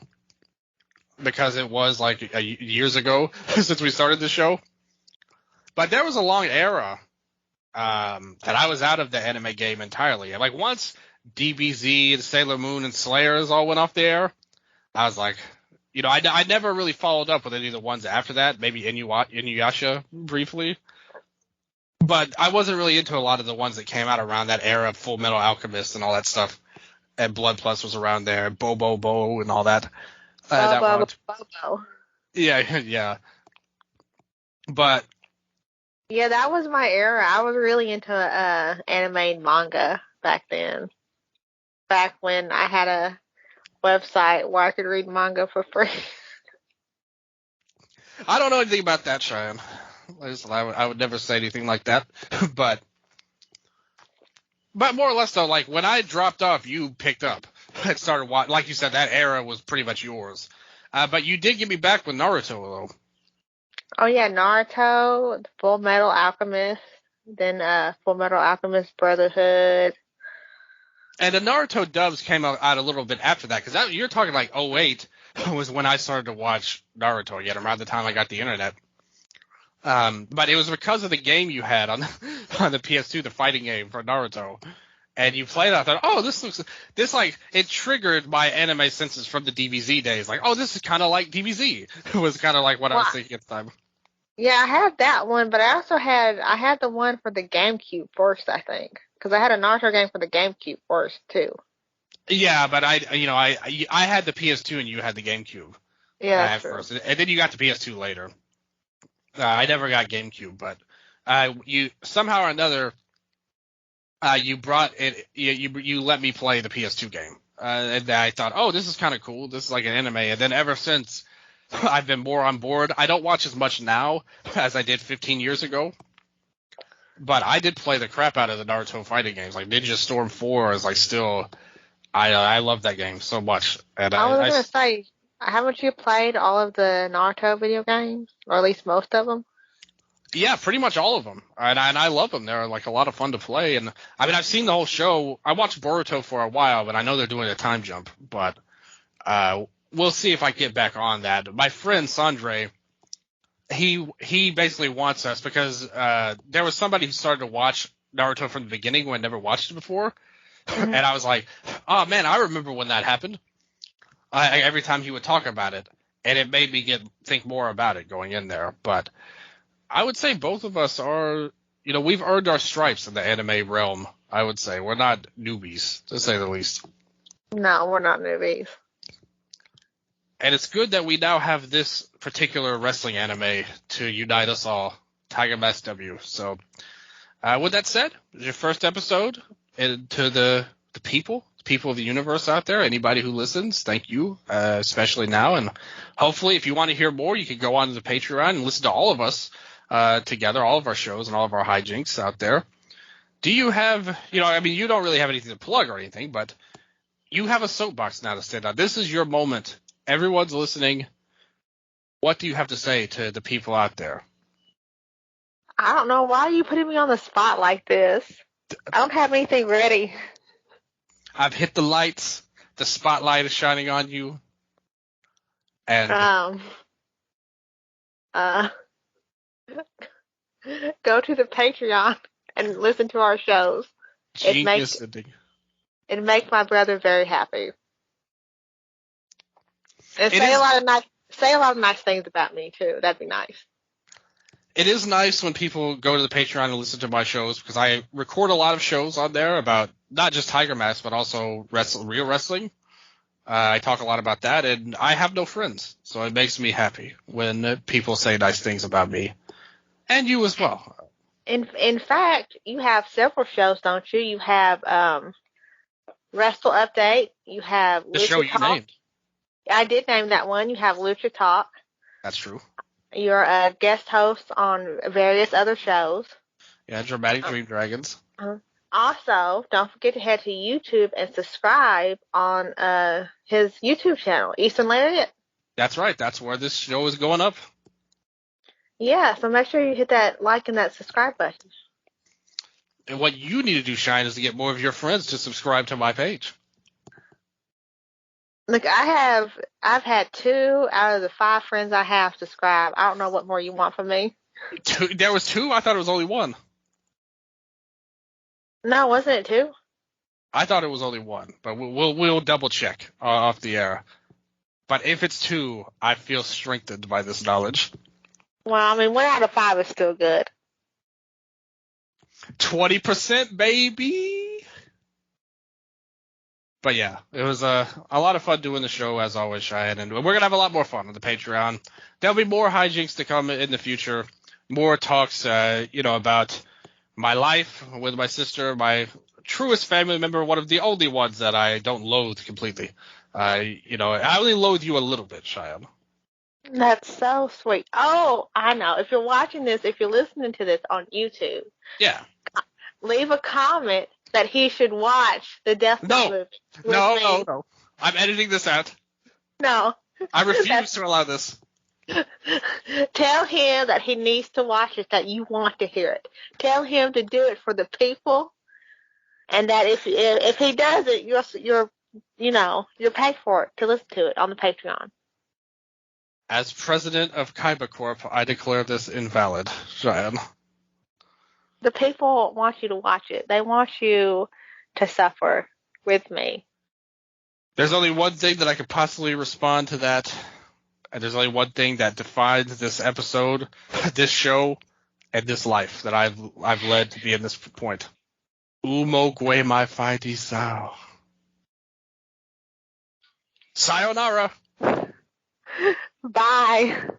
because it was like years ago since we started the show. But there was a long era that I was out of the anime game entirely. Like once DBZ and Sailor Moon and Slayers all went off the air, I was like, you know, I never really followed up with any of the ones after that. Maybe Inuyasha briefly. But I wasn't really into a lot of the ones that came out around that era of Full Metal Alchemist and all that stuff. And Blood Plus was around there, Bo and all that. Bobo. Yeah, yeah. But Yeah, that was my era. I was really into anime and manga back then. Back when I had a website where I could read manga for free. I don't know anything about that, Cheyenne. I would never say anything like that. but more or less though, like when I dropped off, you picked up and started watching. Like you said, that era was pretty much yours. But you did get me back with Naruto though. Oh yeah, Naruto, Full Metal Alchemist, then Full Metal Alchemist Brotherhood. And the Naruto dubs came out a little bit after that, because you're talking like '08 was when I started to watch Naruto, yet around the time I got the internet. But it was because of the game you had on the PS2, the fighting game for Naruto. And you played it, I thought, oh, this like, it triggered my anime senses from the DBZ days. Like, oh, this is kind of like DBZ. It was kind of like what I was thinking at the time. Yeah, I had that one, but I also had the one for the GameCube first, I think. Because I had a Naruto game for the GameCube first, too. Yeah, but I had the PS2 and you had the GameCube. Yeah, at first. And then you got the PS2 later. I never got GameCube, but you somehow or another you brought it. You let me play the PS2 game, and I thought, oh, this is kind of cool. This is like an anime. And then ever since, I've been more on board. I don't watch as much now as I did 15 years ago, but I did play the crap out of the Naruto fighting games. Like Ninja Storm 4 is like still. I love that game so much. And I was gonna say, haven't you played all of the Naruto video games, or at least most of them? Yeah, pretty much all of them, and I love them. They're like a lot of fun to play, and I mean I've seen the whole show. I watched Boruto for a while, but I know they're doing a time jump. But we'll see if I get back on that. My friend Sandre, he basically wants us because there was somebody who started to watch Naruto from the beginning when I never watched it before, and I was like, oh man, I remember when that happened. Every time he would talk about it, and it made me think more about it going in there, but. I would say both of us are, we've earned our stripes in the anime realm, I would say. We're not newbies, to say the least. No, we're not newbies. And it's good that we now have this particular wrestling anime to unite us all, Tiger Mask W. So, with that said, it's your first episode, and to the people of the universe out there, anybody who listens, thank you, especially now. And hopefully, if you want to hear more, you can go on to the Patreon and listen to all of us together, all of our shows and all of our hijinks out there. Do you have, you don't really have anything to plug or anything, but you have a soapbox now to stand on. This is your moment. Everyone's listening. What do you have to say to the people out there? I don't know. Why are you putting me on the spot like this? I don't have anything ready. I've hit the lights. The spotlight is shining on you. And go to the Patreon and listen to our shows. genius ending. It makes my brother very happy. And say a lot of nice things about me too. That'd be nice. It is nice when people go to the Patreon and listen to my shows, because I record a lot of shows on there about not just Tiger Mask, but also real wrestling. I talk a lot about that, and I have no friends, so it makes me happy when people say nice things about me. And you as well. In fact, you have several shows, don't you? You have Wrestle Update. You have The Lucha show you Talk. named. I did name that one. You have Lucha Talk. That's true. You're a guest host on various other shows. Yeah, Dramatic Dream Dragons. Also, don't forget to head to YouTube and subscribe on his YouTube channel, Eastern Lariat. That's right. That's where this show is going up. Yeah, so make sure you hit that like and that subscribe button. And what you need to do, Shine, is to get more of your friends to subscribe to my page. Look, I've had 2 out of the 5 friends I have subscribe. I don't know what more you want from me. There was 2? I thought it was only 1. No, wasn't it 2? I thought it was only 1, but we'll double check off the air. But if it's 2, I feel strengthened by this knowledge. Well, I mean, 1 out of 5 is still good. 20%, baby. But yeah, it was a lot of fun doing the show, as always, Cheyenne, and we're going to have a lot more fun on the Patreon. There'll be more hijinks to come in the future, more talks, about my life with my sister, my truest family member, one of the only ones that I don't loathe completely. I only loathe you a little bit, Cheyenne. That's so sweet. Oh, I know. If you're watching this, if you're listening to this on YouTube, yeah, leave a comment that he should watch the Death Note movie. No. I'm editing this out. No. I refuse to allow this. Tell him that he needs to watch it, that you want to hear it. Tell him to do it for the people, and that if he does it, you're paid for it to listen to it on the Patreon. As president of Kaiba Corp, I declare this invalid, Cheyenne. The people want you to watch it. They want you to suffer with me. There's only one thing that I could possibly respond to that, and there's only one thing that defines this episode, this show, and this life that I've led to be in this point. Umo gue mai fai di sao. Sayonara. Bye.